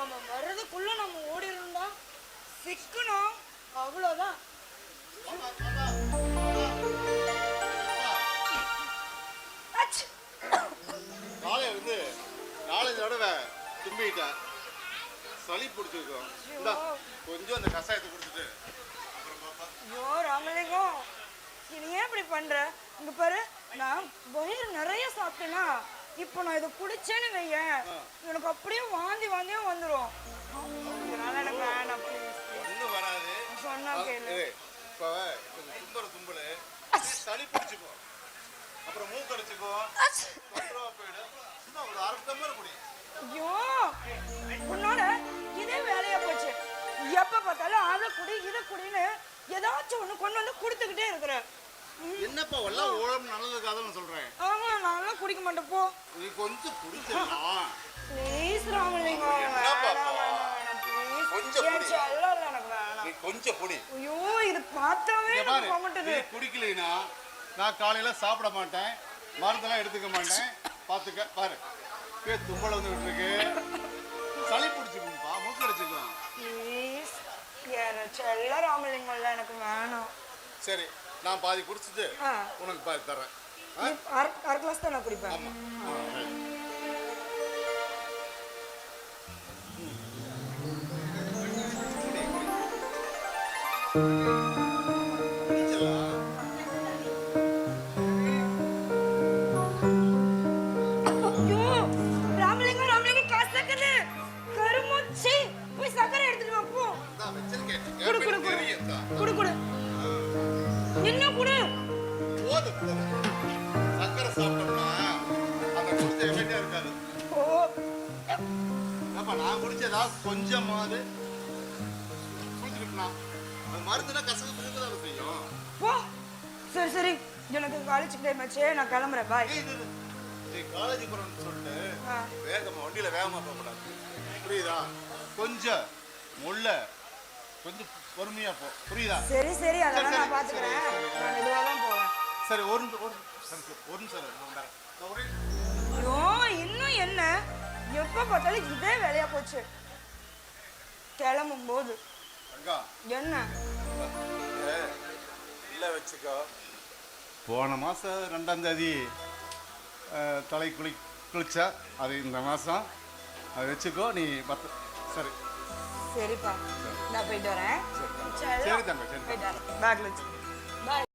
அவன் வர்றதுக்குள்ள நம்ம ஓடிடணும்டா. சிக்கணும் அவ்வளோதான். காலையில இருந்து 4 தடவை தும்பிட்டேன், சளி பிடிச்சிருக்கோம். கொஞ்சம் அந்த கஷாயத்தை கொடுத்துட்டு ஐயோ ராமலிங்கம், நீ ஏன் இப்படி பண்ற? இங்க பாரு, நான் வயிறு நிறைய சாப்பிட்டேனா, இப்போ நான் இதை குடிச்சேன்னு வையேன், எனக்கு அப்படியே வாந்தி வாந்தியும் வந்துடும். அதனால எனக்கு வேணாம், ஒன்றும் வராது. சொன்னா கேளு. இப்போ தும்புல சளி பிடிச்சிக்கோ, அப்புறம் மூக்கடிச்சுக்கோ, போயிடும். ஒரு அரை குடி. ஐயோ, உன்னோட இதே வேலையா போச்சு. எப்ப பார்த்தாலும் அதை குடி இதை குடின்னு ஏதாச்சும் ஒண்ணு கொண்டு வந்து கொடுத்துக்கிட்டே இருக்கிற. என்னப்பா எல்லாம் ஓடம் நல்லதுக்காக சொல்றேன். ஆமா, நான் குடிக்க மாட்டேன் போ. நீ கொஞ்சம் குடிச்சிடலாம். ப்ளீஸ் ராமலிங்கம், கொஞ்சம் குடி. ஐயோ, இது பார்த்தாவே எனக்கு மாட்டேது. குடிக்கலைனா நான் காலையில சாப்பிட மாட்டேன், மருந்தெல்லாம் எடுத்துக்க மாட்டேன். பாத்துக்க பாரு, தும்பல வந்து விட்டுருக்கு, சளி பிடிச்சிக்கும்பா, மூக்கடிச்சுக்கலாம். ப்ளீஸ் செல்ல ராமலிங்கம், எனக்கு வேணும். சரி, நான் பாதி குடிச்சிட்டு உனக்கு பாதி தரேன். அரை கிளாஸ் தான் நான் குடிப்பேன். நான் குடிச்சதா கொஞ்சமாவது குடிச்சிருக்கலாம். அது மருந்துனா கசக்கு தான் செய்யும். போ. சரி சரி, எனக்கு காலேஜ் டைம் ஆச்சு, நான் கிளம்புறேன். பாய். காலேஜ் போறேன்னு சொல்லிட்டு வேகமா வண்டியில வேகமா போகக்கூடாது, புரியுதா? கொஞ்சம் முள்ள கொஞ்சம் பொறுமையா போ, புரியுதா? சரி சரி, அதெல்லாம் நான் பாத்துக்கிறேன். நான் மெதுவா தான் போவேன். சரி, ஒரு நிமிஷம். ஐயோ, இன்னும் என்ன? எப்ப பார்த்தாலும் இதே வேலையா போச்சு. கிளம்பும் போது என்ன இல்ல வச்சுக்கோ, போன மாசம் 2ஆம் தேதி தலை குளிச்சா, அது இந்த மாசம் அதை வச்சுக்கோ நீ. சரி சரிப்பா, நான் போயிட்டு வரேன். சரி தங்க, சரி போயிட்டு வரேன். பேக்ல வச்சு. பாய்.